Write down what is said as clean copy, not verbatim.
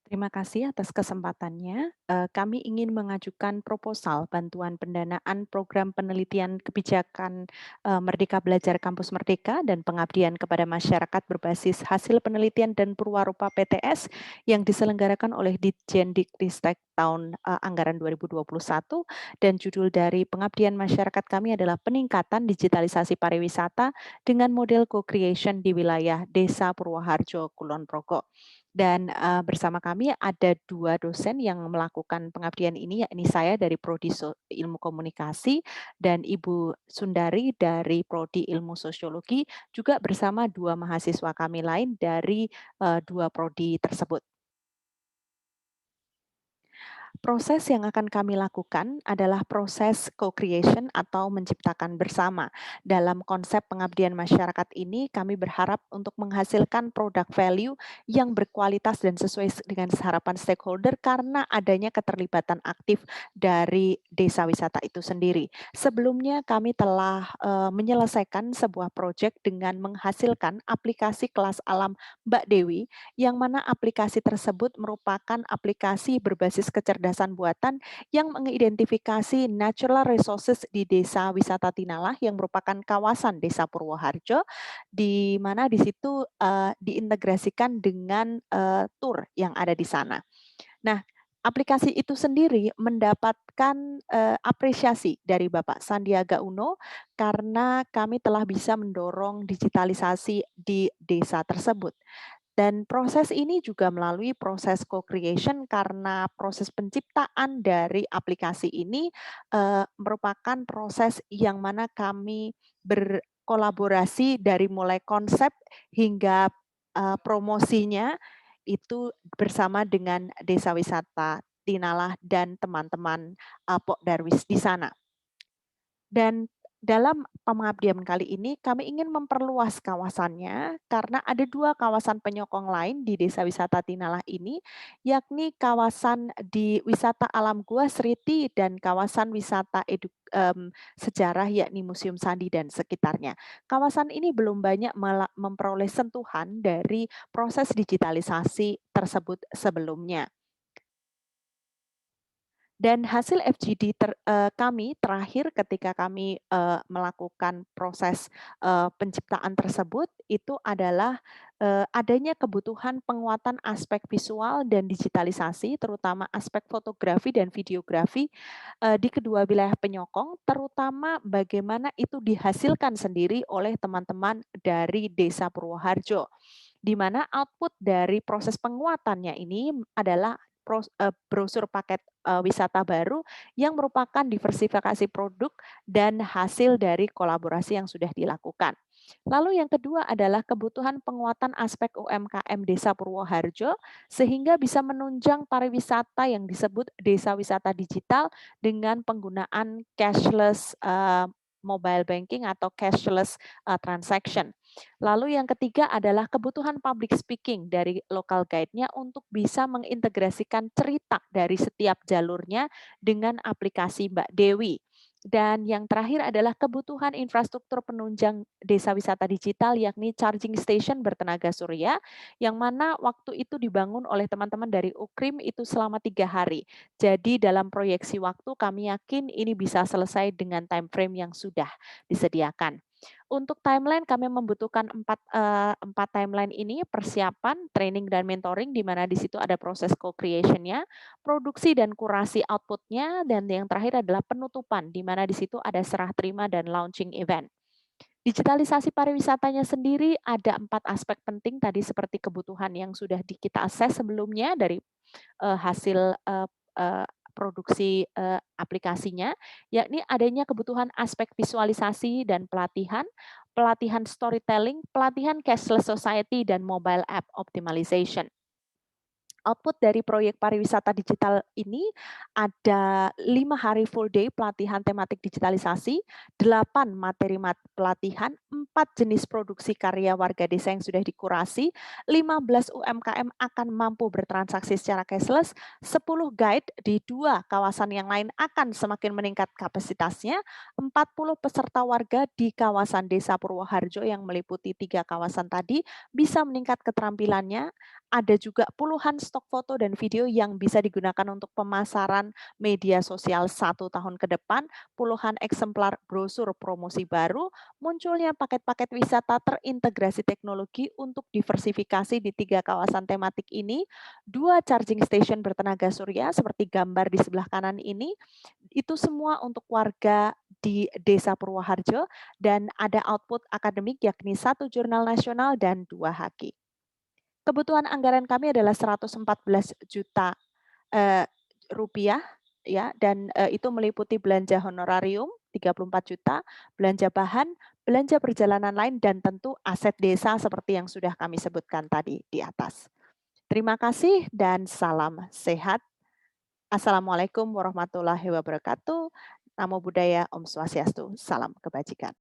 Terima kasih atas kesempatannya. Kami ingin mengajukan proposal bantuan pendanaan program penelitian kebijakan Merdeka Belajar Kampus Merdeka dan pengabdian kepada masyarakat berbasis hasil penelitian dan Purwarupa PTS yang diselenggarakan oleh Ditjen Dikristek tahun anggaran 2021 dan judul dari pengabdian masyarakat kami adalah peningkatan digitalisasi pariwisata dengan model co-creation di wilayah Desa Purwoharjo, Kulon Progo. Dan, bersama kami ada 2 dosen yang melakukan pengabdian ini, yakni saya dari Prodi Ilmu Komunikasi dan Ibu Sundari dari Prodi Ilmu Sosiologi, juga bersama 2 mahasiswa kami lain dari, 2 prodi tersebut. Proses yang akan kami lakukan adalah proses co-creation atau menciptakan bersama. Dalam konsep pengabdian masyarakat ini, kami berharap untuk menghasilkan produk value yang berkualitas dan sesuai dengan harapan stakeholder karena adanya keterlibatan aktif dari desa wisata itu sendiri. Sebelumnya kami telah menyelesaikan sebuah proyek dengan menghasilkan aplikasi kelas alam Mbak Dewi yang mana aplikasi tersebut merupakan aplikasi berbasis kecerdasan buatan yang mengidentifikasi natural resources di Desa Wisata Tinalah yang merupakan kawasan Desa Purwoharjo, di mana di situ, diintegrasikan dengan, tur yang ada di sana. Nah, aplikasi itu sendiri mendapatkan, apresiasi dari Bapak Sandiaga Uno karena kami telah bisa mendorong digitalisasi di desa tersebut. Dan proses ini juga melalui proses co-creation karena proses penciptaan dari aplikasi ini, merupakan proses yang mana kami berkolaborasi dari mulai konsep hingga, promosinya itu bersama dengan Desa Wisata Tinalah dan teman-teman, Pokdarwis di sana. Dan dalam pengabdian kali ini kami ingin memperluas kawasannya karena ada 2 kawasan penyokong lain di Desa Wisata Tinalah ini, yakni kawasan di wisata alam Gua Seriti dan kawasan wisata sejarah yakni Museum Sandi dan sekitarnya. Kawasan ini belum banyak memperoleh sentuhan dari proses digitalisasi tersebut sebelumnya. Dan hasil FGD kami terakhir ketika kami, melakukan proses, penciptaan tersebut itu adalah, adanya kebutuhan penguatan aspek visual dan digitalisasi terutama aspek fotografi dan videografi, di kedua wilayah penyokong terutama bagaimana itu dihasilkan sendiri oleh teman-teman dari Desa Purwoharjo. Di mana output dari proses penguatannya ini adalah brosur paket, wisata baru yang merupakan diversifikasi produk dan hasil dari kolaborasi yang sudah dilakukan. Lalu yang kedua adalah kebutuhan penguatan aspek UMKM Desa Purwoharjo, sehingga bisa menunjang pariwisata yang disebut desa wisata digital dengan penggunaan cashless, mobile banking atau cashless, transaction. Lalu yang ketiga adalah kebutuhan public speaking dari local guide-nya untuk bisa mengintegrasikan cerita dari setiap jalurnya dengan aplikasi Mbak Dewi. Dan yang terakhir adalah kebutuhan infrastruktur penunjang desa wisata digital yakni charging station bertenaga surya yang mana waktu itu dibangun oleh teman-teman dari Ukrim itu selama 3 hari. Jadi dalam proyeksi waktu kami yakin ini bisa selesai dengan time frame yang sudah disediakan. Untuk timeline kami membutuhkan 4 timeline ini, persiapan, training, dan mentoring, di mana di situ ada proses co-creation-nya, produksi dan kurasi output-nya, dan yang terakhir adalah penutupan, di mana di situ ada serah terima dan launching event. Digitalisasi pariwisatanya sendiri ada 4 aspek penting tadi seperti kebutuhan yang sudah kita assess sebelumnya dari hasil, produksi, aplikasinya, yakni adanya kebutuhan aspek visualisasi dan pelatihan, pelatihan storytelling, pelatihan cashless society, dan mobile app optimization. Output dari proyek pariwisata digital ini ada 5 hari full day pelatihan tematik digitalisasi, 8 materi pelatihan, 4 jenis produksi karya warga desa yang sudah dikurasi, 15 UMKM akan mampu bertransaksi secara cashless, 10 guide di 2 kawasan yang lain akan semakin meningkat kapasitasnya, 40 peserta warga di kawasan Desa Purwoharjo yang meliputi 3 kawasan tadi bisa meningkat keterampilannya, ada juga puluhan stok foto dan video yang bisa digunakan untuk pemasaran media sosial 1 tahun ke depan, puluhan eksemplar brosur promosi baru, munculnya paket-paket wisata terintegrasi teknologi untuk diversifikasi di 3 kawasan tematik ini, 2 charging station bertenaga surya seperti gambar di sebelah kanan ini, itu semua untuk warga di Desa Purwoharjo, dan ada output akademik yakni 1 jurnal nasional dan 2 haki. Kebutuhan anggaran kami adalah 114 juta rupiah ya, dan itu meliputi belanja honorarium 34 juta, belanja bahan, belanja perjalanan lain, dan tentu aset desa seperti yang sudah kami sebutkan tadi di atas. Terima kasih dan salam sehat. Assalamualaikum warahmatullahi wabarakatuh. Namo Buddhaya, Om Swastiastu, salam kebajikan.